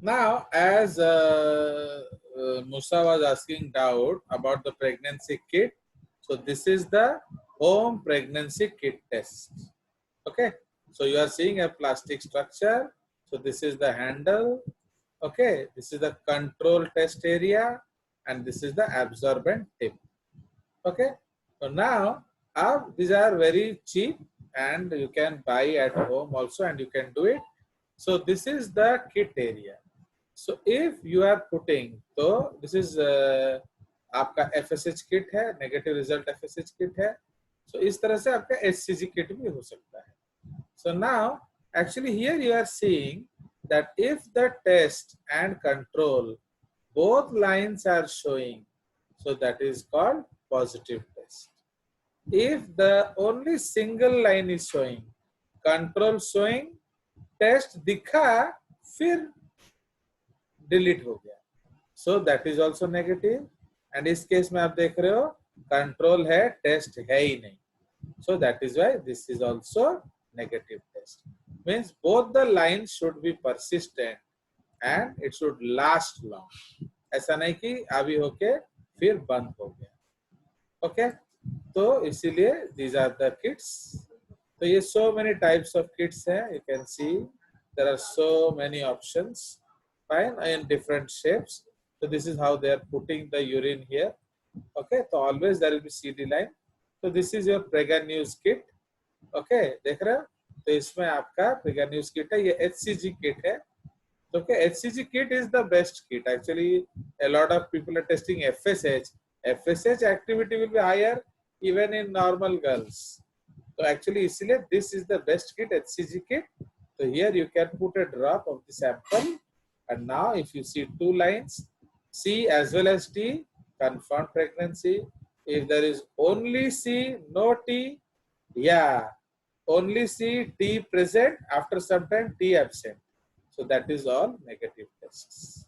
Now, as Musa was asking doubt about the pregnancy kit, so this is the home pregnancy kit test. Okay, so you are seeing a plastic structure. So this is the handle. Okay, this is the control test area, and this is the absorbent tip. Okay, so now these are very cheap, and you can buy at home also, and you can do it. So this is the kit area. So if you are putting, तो this is आपका FSH kit है, negative result FSH kit है. So इस तरह से आपका HCG kit भी हो सकता है. So now actually here you are seeing that if the test and control both lines are showing, so that is called positive test. If the only single line is showing, control showing, test दिखा फिर delete हो गया, सो that is also negative. And इस case में आप देख रहे हो कंट्रोल है, टेस्ट है ही नहीं, so that is why this is also negative test. Means both the line should be persistent and it should last long. ऐसा नहीं कि अभी होके फिर बंद हो गया. ओके तो इसीलिए दीज आर द किट्स. तो ये so many types of kits हैं. You can see there are so many options fine in different shapes. So this is how they are putting the urine here. Okay, so always there will be CD line. So this is your Preganews kit. Okay, देख रहे हो? तो इसमें आपका Preganews kit है. ये HCG kit है. Okay, HCG kit is the best kit. Actually, a lot of people are testing FSH. FSH activity will be higher even in normal girls. So actually, इसलिए this is the best kit, HCG kit. So here you can put a drop of the sample. And now if you see two lines, C as well as T, confirmed pregnancy. If there is only C, no T, yeah, only C, T present, after some time T absent. So that is all negative tests.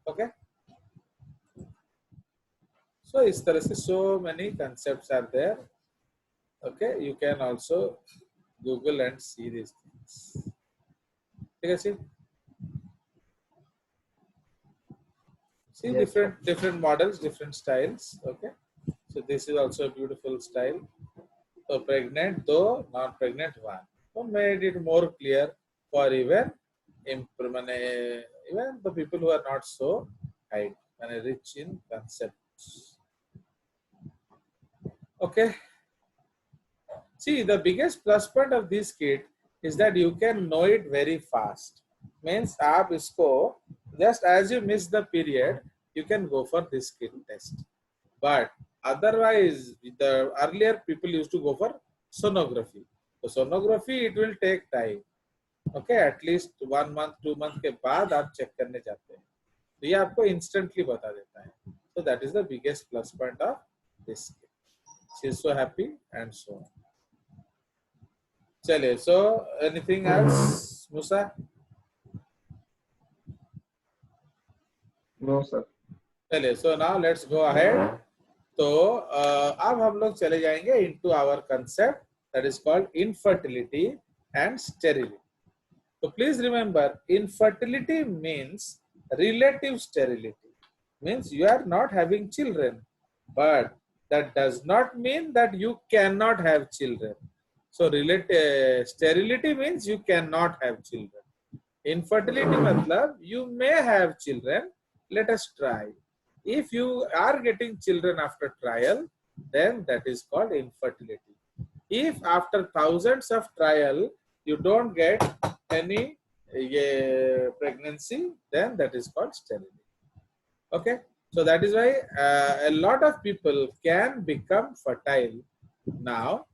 Okay. So इस तरह से so many concepts are there. Okay, you can also Google and see these things. ठीक है सी. See Yes, sir. different models, different styles. Okay, so this is also a beautiful style. So pregnant, though not pregnant one. So made it more clear for even even the people who are not so high and rich in concepts. Okay. See, the biggest plus point of this kit is that you can know it very fast. Means आप इसको just as you miss the period, you can go for this kit test. But otherwise, the earlier people used to go for sonography. So sonography, it will take time. Okay, at least 1 month, 2 month के बाद आप check करने जाते हैं. तो ये आपको instantly बता देता है. So that is the biggest plus point of this kit. She is so happy and so on. चलिए, so anything else, Musa? No, sir. चलिए, so now let's go ahead. तो अब हम लोग चले जाएंगे into our concept that is called infertility and sterility. So please remember, infertility means relative sterility. Means you are not having children, but that does not mean that you cannot have children. So sterility means you cannot have children. Infertility matlab you may have children. Let us try. If you are getting children after trial, then that is called infertility. If after thousands of trial you don't get any pregnancy, then that is called sterility. Okay, so that is why a lot of people can become fertile now,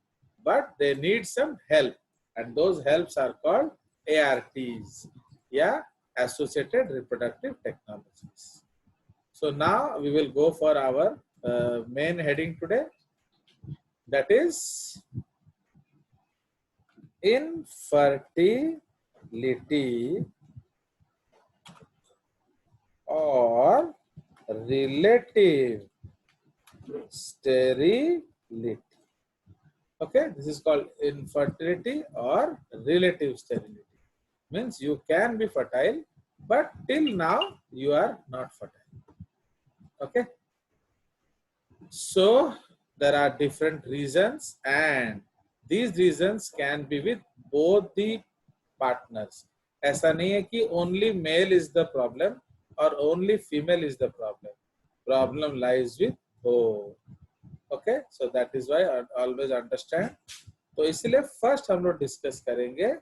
but they need some help, and those helps are called ARTs, yeah, associated reproductive technologies. So now we will go for our main heading today, that is infertility or relative sterility. Okay, this is called infertility or relative sterility. Means you can be fertile, but till now you are not fertile. Okay, so there are different reasons, and these reasons can be with both the partners. ऐसा नहीं है कि only male is the problem or only female is the problem. Problem lies with both. Okay, so that is why I always understand. तो इसलिए first हम लोग discuss करेंगे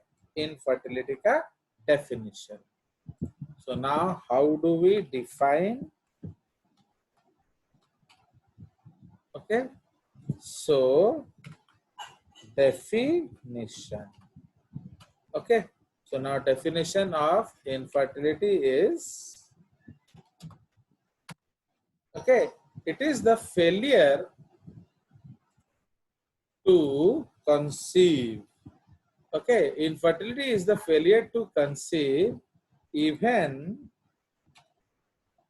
infertility का definition. So now how do we define? Okay, so definition. Okay, so now definition of infertility is, okay, it is the failure to conceive. Okay, infertility is the failure to conceive even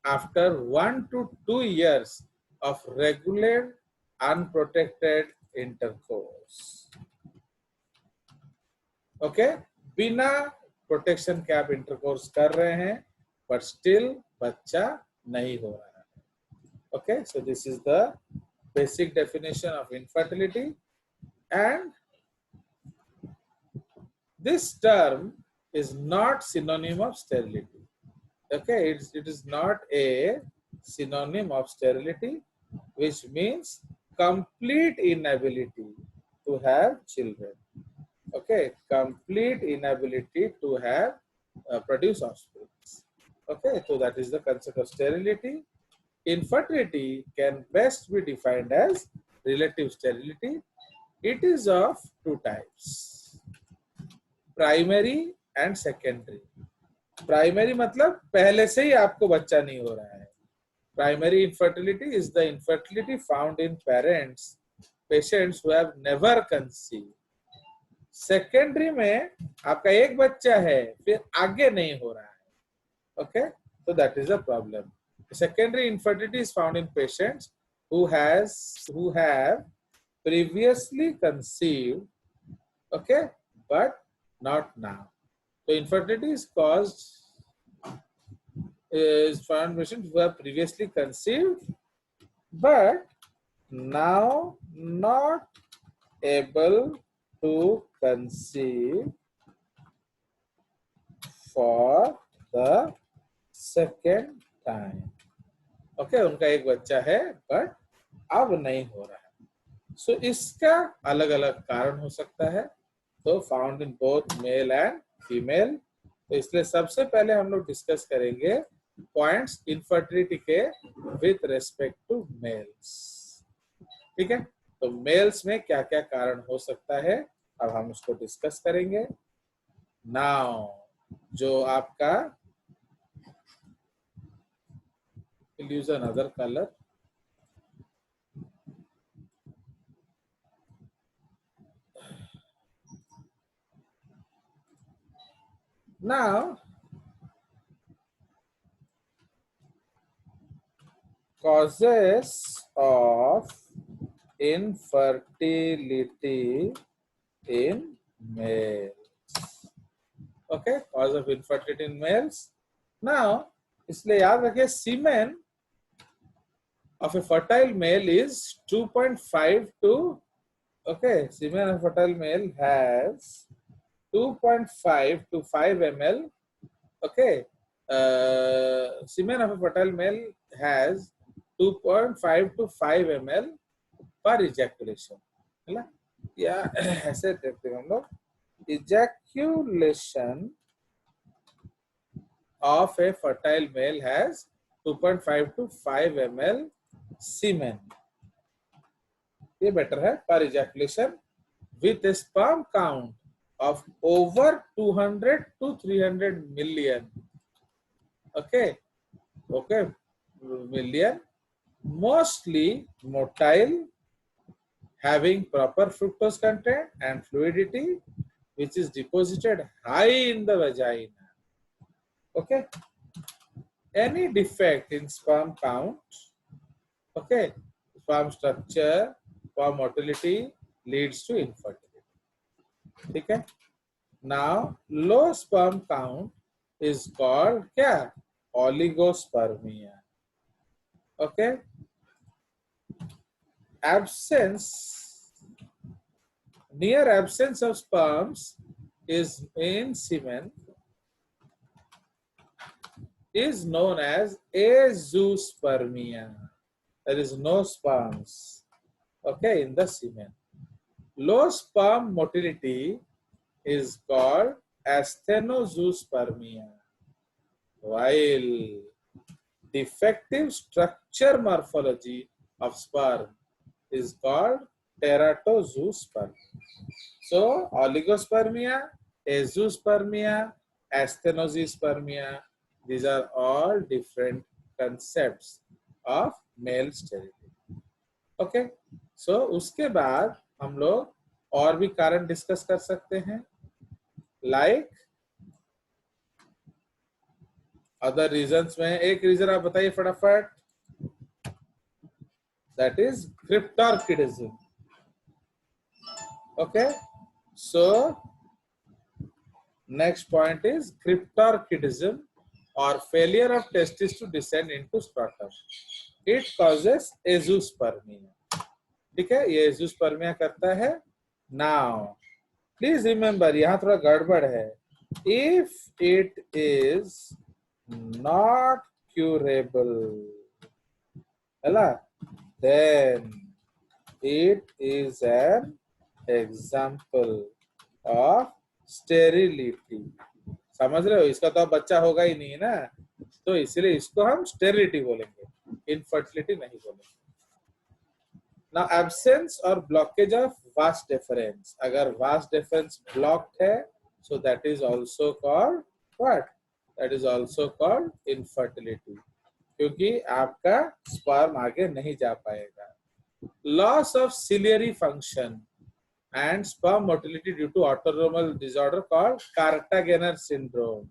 after 1 to 2 years of regular unprotected intercourse. Okay, बिना protection के आप intercourse कर रहे हैं but still बच्चा नहीं हो रहा है. Okay, so this is the basic definition of infertility, and this term is not synonym of sterility. Okay, it is not a synonym of sterility, which means complete inability to have children. Okay, complete inability to have produce offspring. Okay, so that is the concept of sterility. Infertility can best be defined as relative sterility. It is of two types, primary and secondary. Primary मतलब पहले से ही आपको बच्चा नहीं हो रहा है. Primary infertility is the infertility found in patients who have never conceived. Secondary में आपका एक बच्चा है फिर आगे नहीं हो रहा है. Okay, so that is a problem. Secondary infertility is found in patients who have previously conceived, okay, but not now. So infertility is found in patients who have previously conceived but now not able to conceive for the second time. Okay, उनका एक बच्चा है but अब नहीं हो रहा है. So इसका अलग अलग कारण हो सकता है. तो found in both male and female. तो इसलिए सबसे पहले हम लोग डिस्कस करेंगे पॉइंट्स इनफर्टिलिटी के विथ रेस्पेक्ट टू मेल्स. ठीक है, तो मेल्स में क्या क्या कारण हो सकता है अब हम उसको डिस्कस करेंगे. नाउ जो आपका use another color. Now causes of infertility in males. Okay, cause of infertility in males. Now इसलिए याद रखिए semen of a fertile male is 2.5 to, okay, semen of a fertile male has 2.5 to 5 ml. Okay, semen of a fertile male has 2.5 to 5 ml per ejaculation. है ना, या ऐसे देखते हैं हम लोग, ejaculation of a fertile male has 2.5 to 5 ml semen. ये better है per ejaculation with a sperm count of over 200 to 300 million. Okay, okay, million, mostly motile, having proper fructose content and fluidity, which is deposited high in the vagina. Okay, any defect in sperm count, okay, sperm structure, sperm motility leads to infertility. Okay, now low sperm count is called क्या? Oligospermia. Okay. Near absence of sperms is in semen is known as azoospermia. There is no sperms, okay, in the semen. Low sperm motility is called asthenozoospermia, while defective structure morphology of sperm is called teratozoospermia. So, oligospermia, azoospermia, asthenozoospermia, these are all different concepts of male sterility. Okay, so उसके बाद हम लोग और भी कारण discuss कर सकते हैं, लाइक अदर रीजंस में एक रीजन आप बताइए फटाफट, that is cryptorchidism. Okay, so next point is cryptorchidism or failure of testes to descend into scrotum. It causes azoospermia. ठीक है, ये azoospermia करता है. Now, please remember, यहाँ थोड़ा गड़बड़ है. If it is not curable, then it is an example of sterility. समझ रहे हो, इसका तो अब बच्चा होगा ही नहीं ना, तो इसलिए इसको हम स्टेरिलिटी बोलेंगे, इनफर्टिलिटी नहीं बोलेंगे. नाउ एब्सेंस और ब्लॉकेज ऑफ वास डिफरेंस. अगर वास डिफरेंस ब्लॉक्ड है, सो that is also called what? That is also called infertility, क्योंकि आपका स्पर्म आगे नहीं जा पाएगा. Loss of ciliary function and sperm motility due to autosomal disorder called Cartagener syndrome.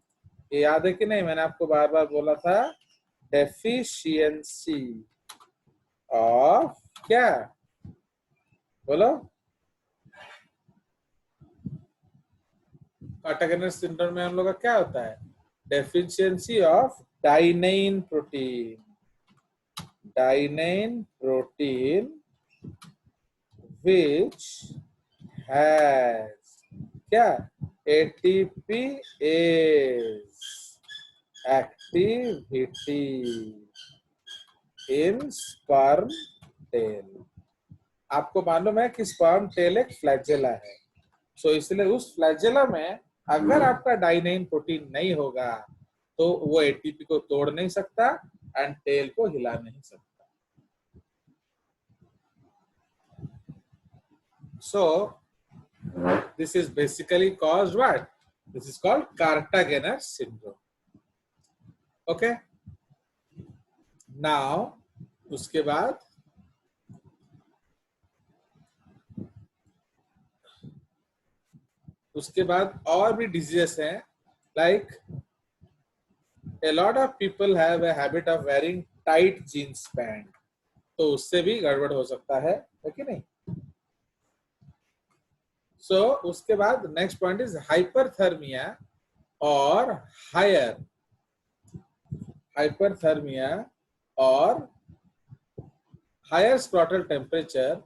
ये याद है कि नहीं? मैंने आपको बार बार बोला था, deficiency of क्या? बोलो. Cartagener syndrome में हम लोग का क्या होता है? Deficiency of dynein protein. Dynein protein which has क्या? ATPase activity in sperm tail. आपको मालूम है कि स्पर्म टेल एक फ्लैजेला है, सो इसलिए उस फ्लैजेला में अगर आपका डाइनेइन प्रोटीन नहीं होगा तो वो एटीपी को तोड़ नहीं सकता एंड टेल को हिला नहीं सकता. So this is basically caused what? This is called Cartagener syndrome. Okay. Now, उसके बाद और भी डिजीजेस हैं, like a lot of people have a habit of wearing tight jeans pant, तो उससे भी गड़बड़ हो सकता है कि नहीं? So उसके बाद नेक्स्ट पॉइंट इज हाइपरथर्मिया और higher scrotal temperature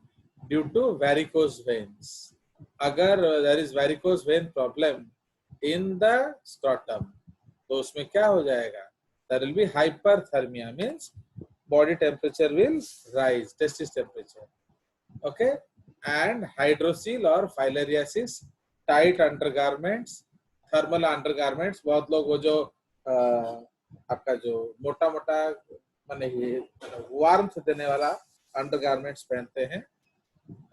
due to varicose veins. अगर there is varicose vein problem in the scrotum, तो उसमें क्या हो जाएगा? There will be hyperthermia, means body temperature will rise, testis temperature. Okay, and hydrocele or filariasis, tight undergarments, thermal undergarments. बहुत लोग वो जो आपका जो मोटा मोटा माने वार्मथ देने वाला अंडरगारमेंट्स पहनते हैं.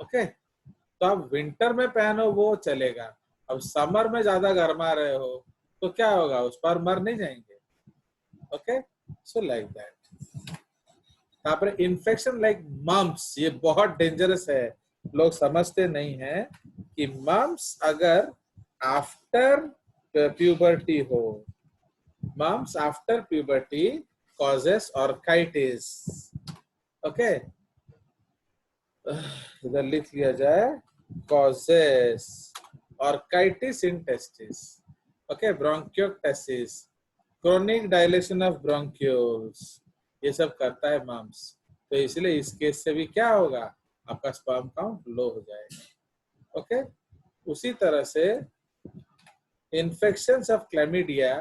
ओके, तो आप विंटर में पहनो वो चलेगा, अब समर में ज्यादा गर्मा रहे हो तो क्या होगा? उस पर मर नहीं जाएंगे. Okay, so like that. यहाँ पर इन्फेक्शन लाइक मम्प्स, ये बहुत डेंजरस है, लोग समझते नहीं हैं कि मम्प्स अगर आफ्टर प्यूबर्टी हो, mumps after puberty causes orchitis. Okay, इधर लिख लिया जाए, causes orchitis in testis. Okay, bronchiectasis, chronic dilation of bronchioles, ये सब करता है मम्स। तो इसलिए इस केस से भी क्या होगा, आपका स्पर्म काउंट लो हो जाएगा। ओके, उसी तरह से infections of chlamydia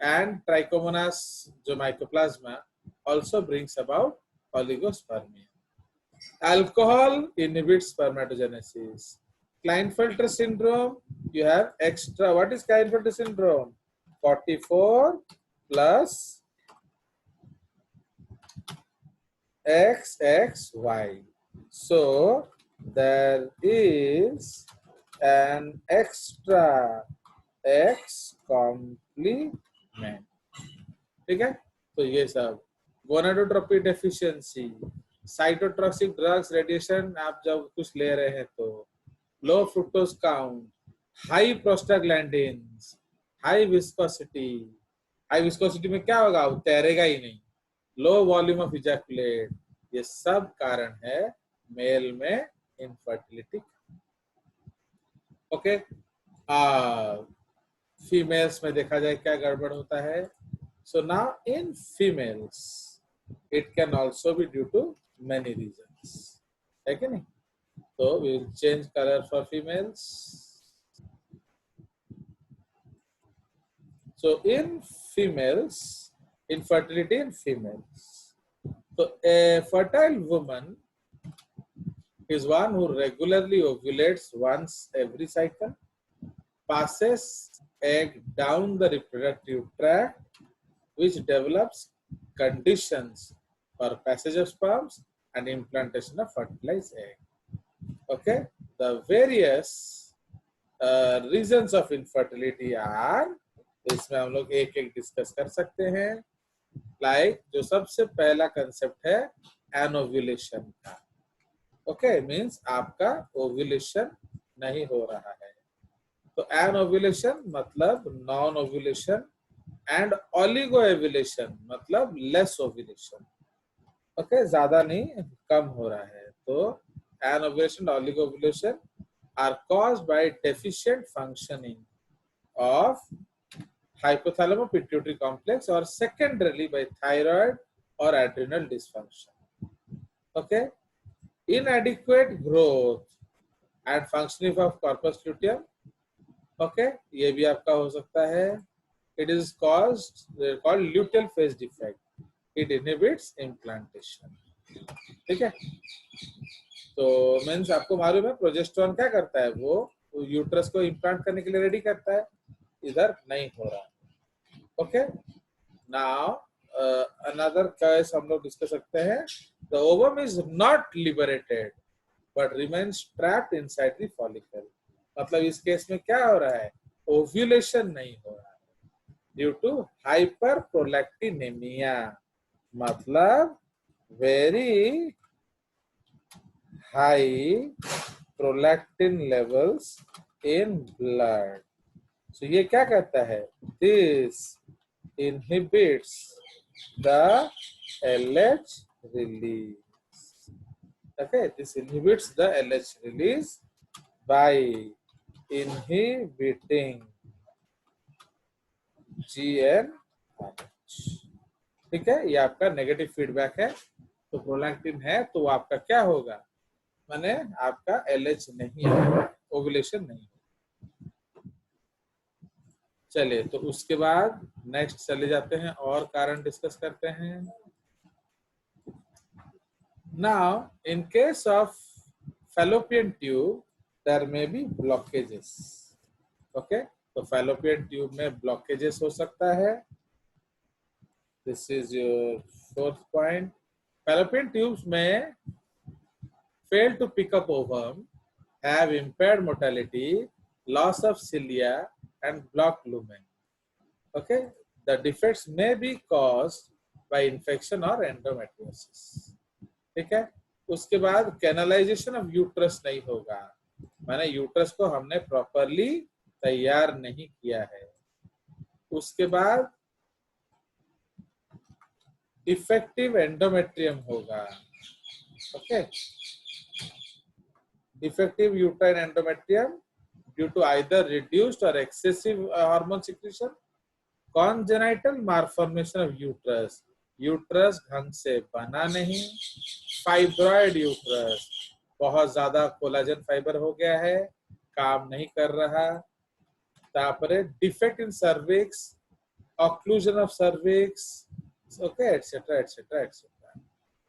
and trichomonas जो mycoplasma also brings about oligospermia. Alcohol inhibits spermatogenesis. Klinefelter syndrome, you have extra. What is Klinefelter syndrome? 44 plus XXY. So there is an extra X complement. ठीक है, तो ये सब gonadotropin deficiency, cytotoxic drugs, radiation आप जब कुछ ले रहे हैं तो, low fructose count, high prostaglandins, high viscosity में क्या होगा, वो तैरेगा ही नहीं, लो वॉल्यूम ऑफ इजैकुलेट, ये सब कारण है मेल में इनफर्टिलिटी। ओके, फीमेल्स में देखा जाए क्या गड़बड़ होता है। So now in females, it can also be due to many reasons. है कि नहीं? So we will change color for females. So in females, infertility in females. So a fertile woman is one who regularly ovulates once every cycle, passes egg down the reproductive tract, which develops conditions for passage of sperms and implantation of fertilized egg. Okay, the various reasons of infertility are, इसमें हम लोग एक एक discuss कर सकते हैं। Like जो सबसे पहला कंसेप्ट है एनोव्यूलेशन का। ओके, मींस आपका ओव्यूलेशन नहीं हो रहा है। तो एनोव्यूलेशन मतलब non ovulation, and oligo ovulation मतलब लेस ओव्यूलेशन। ओके, ज्यादा नहीं, कम हो रहा है। तो anovulation, oligo ovulation are caused by deficient functioning of hypothalamo pituitary complex और सेकेंडरीली बाय थायराइड और adrenal dysfunction. Okay, inadequate growth and functioning of corpus luteum. Okay, ये भी आपका हो सकता है। It is called luteal phase defect. It inhibits implantation. ठीक है, तो मीन्स आपको मालूम है प्रोजेस्टेरोन क्या करता है, वो यूट्रस को इम्प्लांट करने के लिए रेडी करता है, इधर नहीं हो रहा। ओके, नाउ अनदर केस हम लोग डिस्कस करते हैं। The ovum is not liberated but remains trapped inside the follicle. मतलब इस केस में क्या हो रहा है, ओव्यूलेशन नहीं हो रहा ड्यू टू हाइपरप्रोलैक्टिनेमिया, मतलब very high prolactin levels in blood. So ये क्या करता है, this inhibits the LH release. Okay, this inhibits the LH release by inhibiting GnRH। ठीक है, ये आपका नेगेटिव फीडबैक है। तो प्रोलैक्टिन है तो आपका क्या होगा, माने आपका LH नहीं है, ओवुलेशन नहीं है। चलिए, तो उसके बाद नेक्स्ट चले जाते हैं और कारण डिस्कस करते हैं। Now in case of fallopian tube there may be blockages. Okay, तो फैलोपियन ट्यूब में ब्लॉकेजेस हो सकता है। This is your fourth point. Fallopian tubes में fail to pick up ovum, have impaired motility, loss of cilia and block lumen. Okay, the defects may be caused by infection और endometriosis. ठीक है, उसके बाद कैनालाइजेशन of uterus नहीं होगा, माने uterus को हमने प्रॉपरली तैयार नहीं किया है। उसके बाद डिफेक्टिव एंडोमेट्रियम होगा। Okay, defective uterine endometrium due to either reduced और excessive hormone secretion, congenital malformation of uterus, uterus ढंग से बना नहीं, फाइब्रॉइड यूट्रस, बहुत ज्यादा कोलाजन फाइबर हो गया है, काम नहीं कर रहा, तापरे defect in cervix, occlusion of cervix, okay, etc., etc., etc.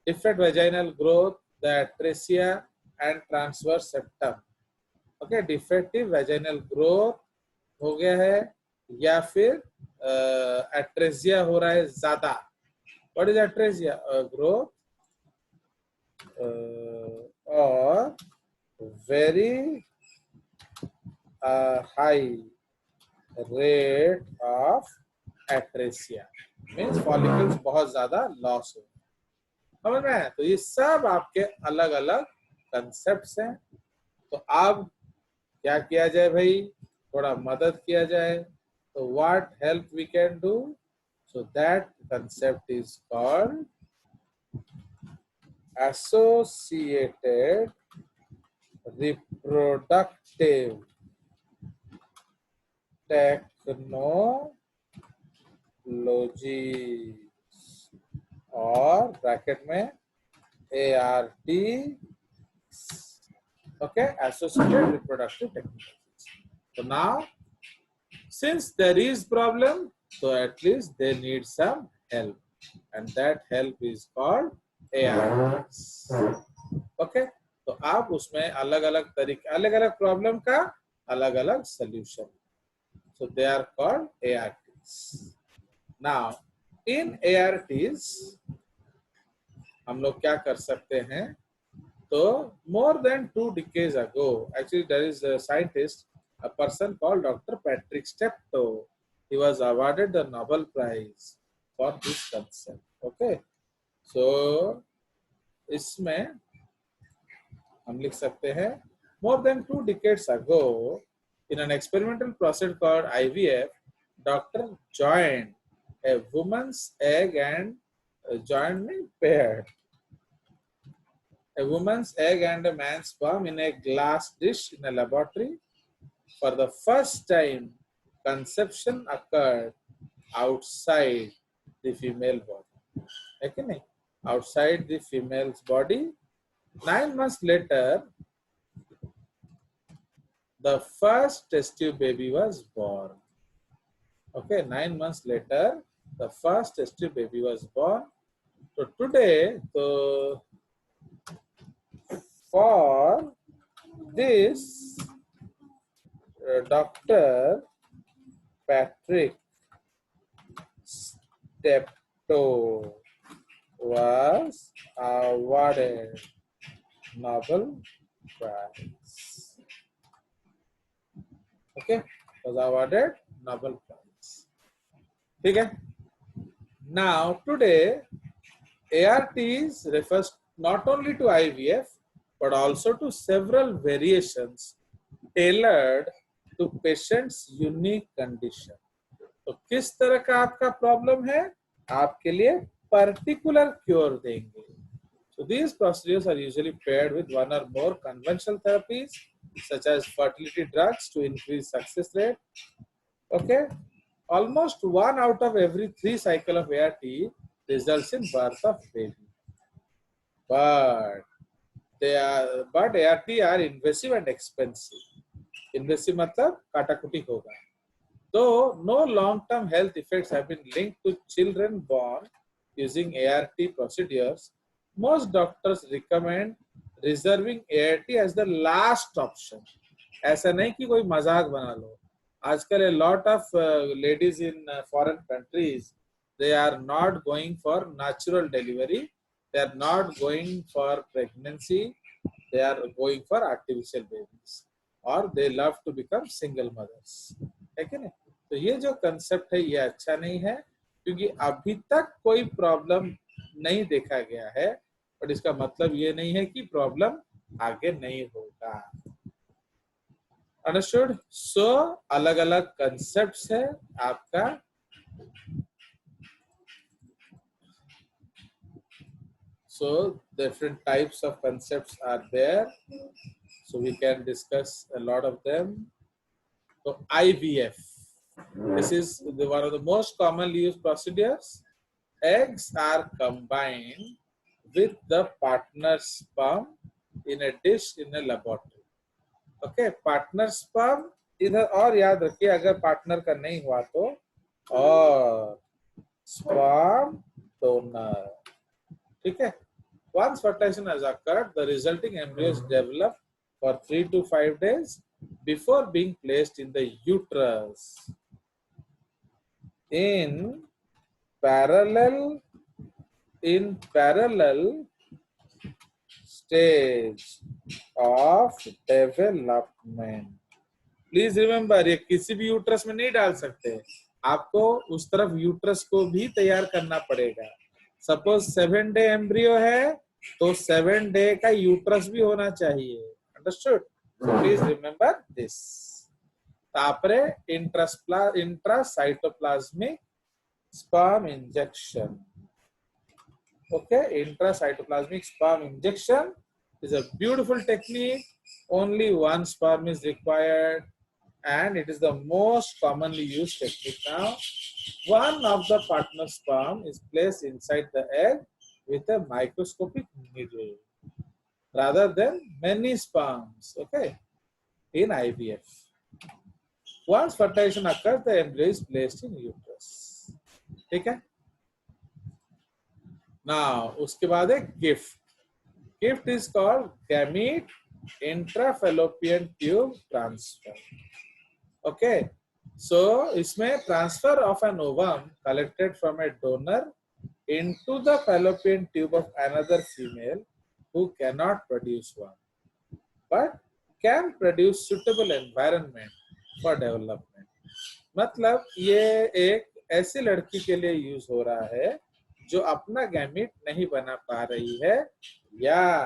Defect vaginal growth, the atresia and transverse septum. Okay, defective vaginal growth हो गया है या फिर atresia हो रहा है ज्यादा. What is atresia? Growth or very high rate of atresia means follicles बहुत ज्यादा लॉस हो. समझ में है? तो ये सब आपके अलग अलग कंसेप्ट्स हैं. तो अब क्या किया जाए भाई, थोड़ा मदद किया जाए. तो what help we can do, so that concept is called associated reproductive technology और ब्रैकेट में ART, okay, associated reproductive technologies. So now, since there is problem, so at least they need some help, and that help is called ARTs. Okay, तो आप उसमें अलग अलग तरीके, अलग अलग प्रॉब्लम का अलग अलग solution. So they are called ARTs. Now, in ARTs हम लोग क्या कर सकते हैं, तो more than 2 decades ago, actually there is a scientist, a person called Dr. Patrick Steptoe. He was awarded the Nobel Prize for this concept. Okay, so इसमें हम लिख सकते हैं, more than 2 decades ago, in an experimental process called IVF, doctor joined a woman's egg and joined paired a woman's egg and a man's sperm in a glass dish in a laboratory. For the first time, conception occurred outside the female body. Okay? Outside the female's body. 9 months later, the first test tube baby was born. Okay, 9 months later, the first test tube baby was born. So today, for this, Dr. Patrick Steptoe was awarded Nobel Prize. Okay, was awarded Nobel Prize. Okay. Now today, ARTs refers not only to IVF but also to several variations tailored to patient's unique condition. तो किस तरह का आपका problem है, आपके लिए particular cure देंगे. So these procedures are usually paired with one or more conventional therapies such as fertility drugs to increase success rate. Okay, almost 1 out of every 3 cycle of ART results in birth of baby. But ART are invasive and expensive. Invasive मतलब काटाकुटी होगा. Though no long-term health effects have been linked to children born using ART procedures, most doctors recommend reserving ART as the last option. ऐसा नहीं कि कोई मजाक बना लो. आजकल a lot of ladies in foreign countries, they are not going for natural delivery. They are not going for pregnancy. They are going for artificial babies, or they love to become single mothers. है कि नहीं? तो ये जो concept है ये अच्छा नहीं है, क्योंकि अभी तक कोई प्रॉब्लम नहीं देखा गया है, बट इसका मतलब ये नहीं है कि प्रॉब्लम आगे नहीं होगा. अंडरस्टूड? सो अलग अलग कंसेप्ट्स है आपका. So different types of concepts are there. So we can discuss a lot of them. So IVF. This is one of the most commonly used procedures. Eggs are combined with the partner's sperm in a dish in a laboratory. Okay, partner sperm इधर, और याद रखिए अगर partner का नहीं हुआ तो और sperm donor. ठीक है. Once fertilization has occurred, the resulting embryos develop for 3 to 5 days before being placed in the uterus. In parallel stage of development. Please remember, ये किसी भी यूट्रस में नहीं डाल सकते, आपको उस तरफ यूट्रस को भी तैयार करना पड़ेगा. सपोज 7 डे एम्ब्रियो है तो 7 डे का यूट्रस भी होना चाहिए. अंडरस्टूड? Please remember this. तापरे intracytoplasmic sperm injection. Okay, intracytoplasmic sperm injection is a beautiful technique. Only one sperm is required and it is the most commonly used technique now. One of the partner sperm is placed inside the egg with a microscopic needle rather than many sperms, okay, in IVF. Once fertilization occurs, the embryo is placed in uterus. Okay? Now, उसके बाद है gift. Gift is called gamete intrafallopian tube transfer. Okay, so इसमें transfer of an ovum collected from a donor into the fallopian tube of another female who cannot produce one, but can produce suitable environment for development. मतलब ये एक ऐसी लड़की के लिए use हो रहा है जो अपना गैमीट नहीं बना पा रही है या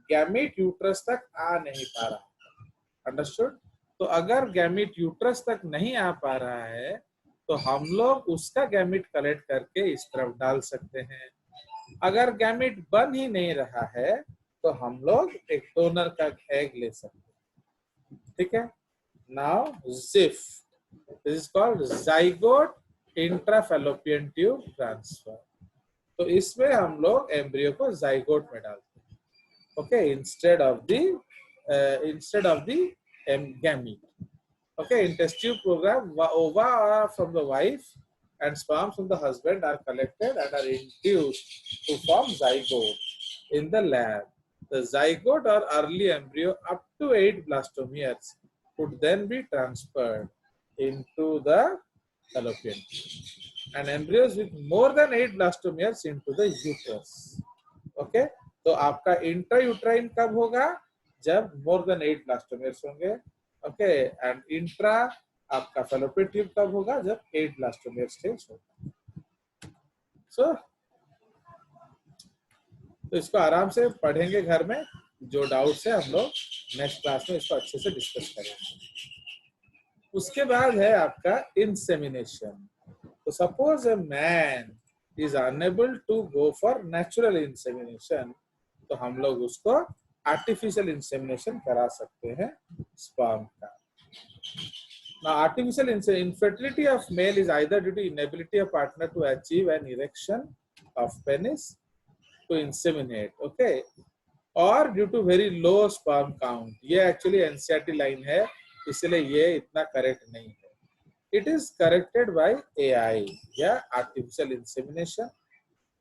गैमीट यूट्रस तक आ नहीं पा रहा. अंडरस्टूड? तो अगर गैमीट यूट्रस तक नहीं आ पा रहा है तो हम लोग उसका गैमीट कलेक्ट करके इस तरफ डाल सकते हैं. अगर गैमीट बन ही नहीं रहा है तो हम लोग एक डोनर का एग ले सकते हैं. ठीक है. Now ZIFT, this is called zygote intrafallopian tube transfer. तो इसमें हम लोग एम्ब्रियो को जाइगोट में डालते हैं. Okay, instead of the gamete. Okay, in test tube program, ova from the wife and sperms from the husband are collected and are induced to form zygote in the lab. The zygote or early embryo up to 8 blastomeres could then be transferred into the fallopian tube, and embryos with more than 8 blastomeres into the uterus. Okay, तो आपका intrauterine कब होगा? जब more than 8 ब्लास्टोमेर्स होंगे. Okay, and intra आपका fallopian tube कब होगा? जब 8 ब्लास्टोमेर स्टेज होगा. सो तो इसको आराम से पढ़ेंगे घर में. जो डाउट्स है हम लोग नेक्स्ट क्लास में इसको अच्छे से डिस्कस करेंगे. उसके बाद है आपका इंसेमिनेशन. तो suppose a man is unable to go for natural insemination, तो हम लोग उसको आर्टिफिशियल इंसेमिनेशन करा सकते हैं स्पर्म का. Now, artificial infertility of male is either due to inability of partner to achieve an erection of penis to inseminate, okay, or due to very low sperm count. ये actually NCERT line है, इसलिए ये इतना correct नहीं है. It is corrected by AI, yeah, artificial insemination.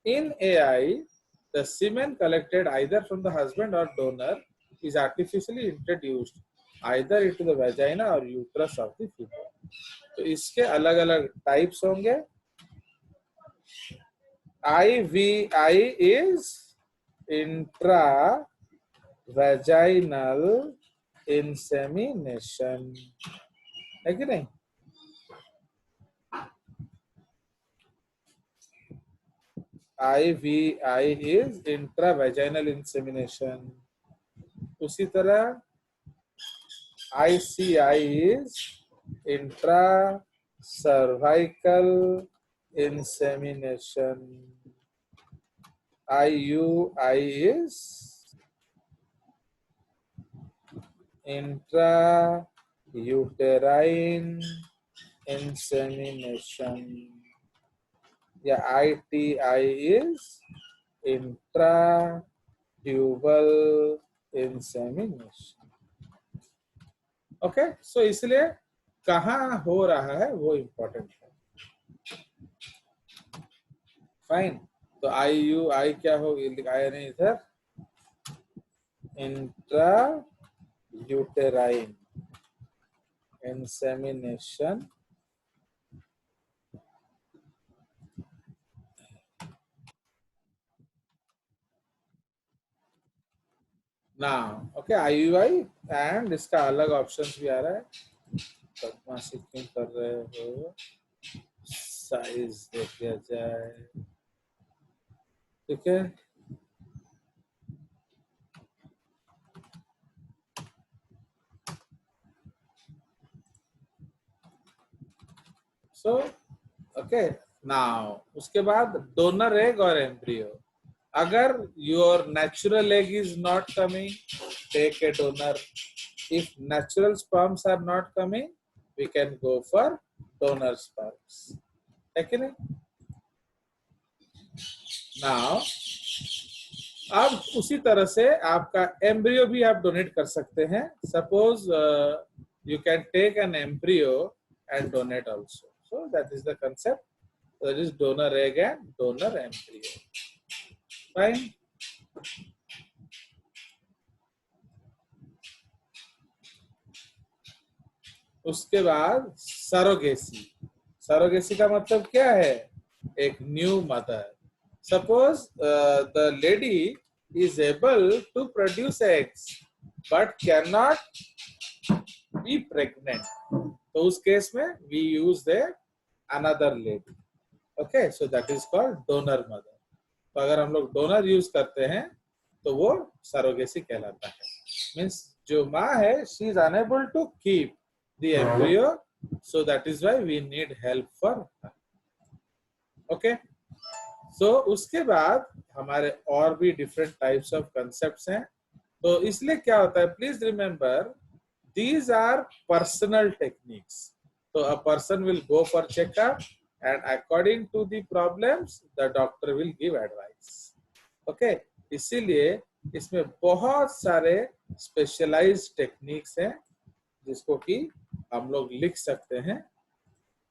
In AI, the semen collected either from the husband or donor is artificially introduced either into the vagina or uterus of the female. तो इसके अलग अलग types होंगे. IVI is intravaginal insemination, है कि नहीं? IVI is intravaginal insemination. उसी तरह ICI is intracervical insemination. IUI is intrauterine insemination. Yeah, ITI is intra-tubal insemination. Okay, so इसलिए कहाँ हो रहा है वो इम्पोर्टेंट है. फाइन. तो आई क्या हो, आया नहीं इधर. Intra uterine insemination. Now okay, IUI and इसका अलग ऑप्शंस भी आ रहा है. बदमाशी क्यों कर रहे हो, साइज देख लिया जाए. ठीक है, सो ओके. नाउ उसके बाद डोनर एग और एम्ब्रियो. अगर your natural egg is not coming, take a donor. If natural sperms are not coming, we can go for donor sperms. है कि नहीं? नाउ अब उसी तरह से आपका एम्ब्रियो भी आप डोनेट कर सकते हैं. Suppose you can take an embryo and donate also. So that is the concept. That is donor egg and donor embryo. Fine. उसके बाद सरोगेसी. सरोगेसी का मतलब क्या है? एक new mother. Suppose the lady is able to produce eggs but cannot be pregnant. तो उस case में we use the another lady. Okay, so that is called donor mother. तो अगर हम लोग donor use करते हैं तो वो surrogacy कहलाता है. Means जो माँ है, she is unable to keep the embryo, so that is why we need help for her. Okay. So उसके बाद हमारे और भी डिफरेंट टाइप्स ऑफ कंसेप्ट्स हैं. तो इसलिए क्या होता है, please remember these are personal techniques. तो a person will go for checkup and according to the problems the doctor will give advice. Okay, इसीलिए इसमें बहुत सारे स्पेशलाइज्ड टेक्निक्स हैं जिसको कि हम लोग लिख सकते हैं.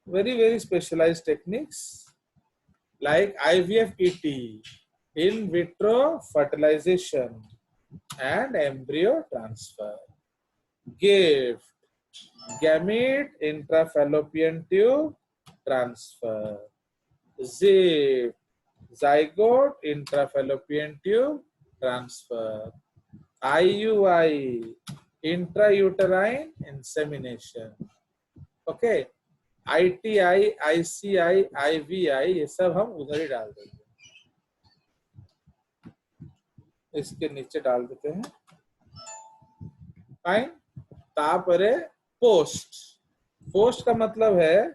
Very very specialised techniques like IVF ET, in vitro fertilization and embryo transfer, gift, gamete intrafallopian tube transfer, zip, zygote intrafallopian tube transfer, IUI, intrauterine insemination. Okay, ITI, ICI, IVI, ये सब हम उधर ही डाल देंगे. इसके नीचे डाल देते हैं. फाइन. तापरे पोस्ट. पोस्ट का मतलब है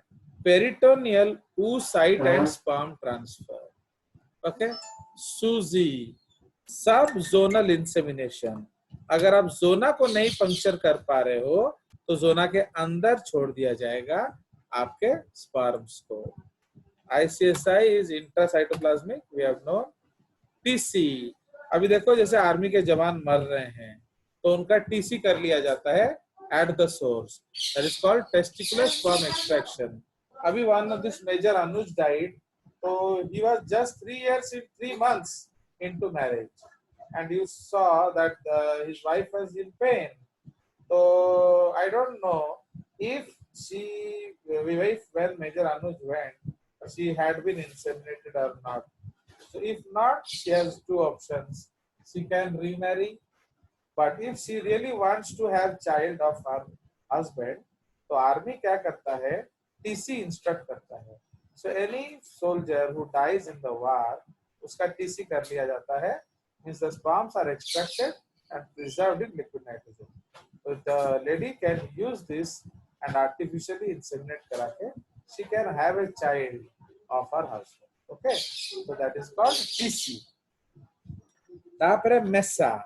peritoneal oocyte and sperm transfer. Okay. सूजी, सब जोनल इंसेमिनेशन. अगर आप जोना को नहीं पंक्चर कर पा रहे हो तो जोना के अंदर छोड़ दिया जाएगा आपके स्पर्म्स को. ICSI is intracytoplasmic, we have known. TC, अभी देखो जैसे आर्मी के जवान मर रहे हैं तो उनका TC कर लिया जाता है at the source. That is called testicular sperm extraction. अभी one of this Major Anuj died, so he was just 3 years and 3 months into marriage, and you saw that his wife was in pain. So I don't know if when Major Anuj went, she had been inseminated or not. So if not, she has two options. She can remarry, but if she really wants to have child of her husband, तो army क्या करता है, TC instruct करता है. So any soldier who dies in the war, उसका TC कर लिया जाता है. Means the sperms are extracted and preserved in liquid nitrogen. So the lady can use this and artificially inseminate करा के she can have a child of her husband. Okay, so that is called TC. तापरे MESA.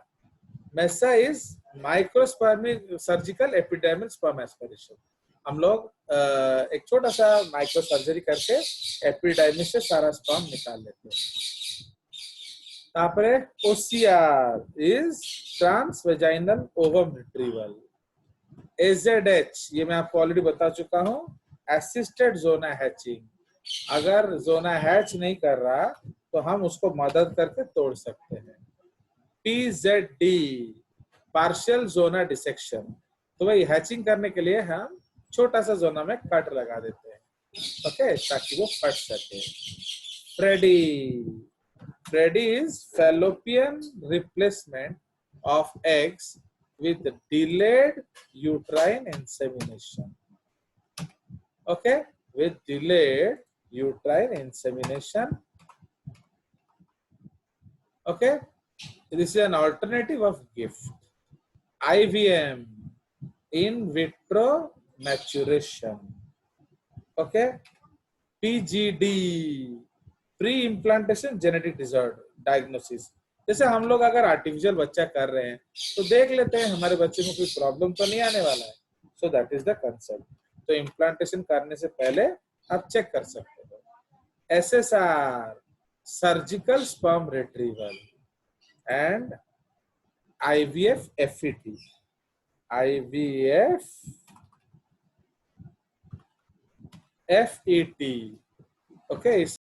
MESA is microspermic surgical epidermal sperm aspiration. हम लोग एक छोटा सा micro surgery करके epididymis से सारा स्पर्म निकाल लेते हैं। तापरे OCR is transvaginal ovum retrieval. AZH ये मैं आपको ऑलरेडी बता चुका हूँ, असिस्टेड जोना हैचिंग। अगर जोना हैच नहीं कर रहा तो हम उसको मदद करके तोड़ सकते हैं। PZD पार्शियल जोना डिसेक्शन, तो वही हैचिंग करने के लिए हम छोटा सा जोना में कट लगा देते हैं, ओके, ताकि वो फट सके। Freddy is fallopian replacement of eggs with delayed uterine insemination. Okay, with delayed uterine insemination. Okay, this is an alternative of gift. IVM, in vitro maturation. Okay, PGD, pre-implantation genetic disorder diagnosis. जैसे हम लोग अगर artificial बच्चा कर रहे हैं तो देख लेते हैं हमारे बच्चे में कोई प्रॉब्लम तो नहीं आने वाला है, सो दैट इज द कंसेप्ट। तो इम्प्लांटेशन करने से पहले आप चेक कर सकते हो। SSR surgical sperm retrieval and IVF FET। IVF FET, okay, इस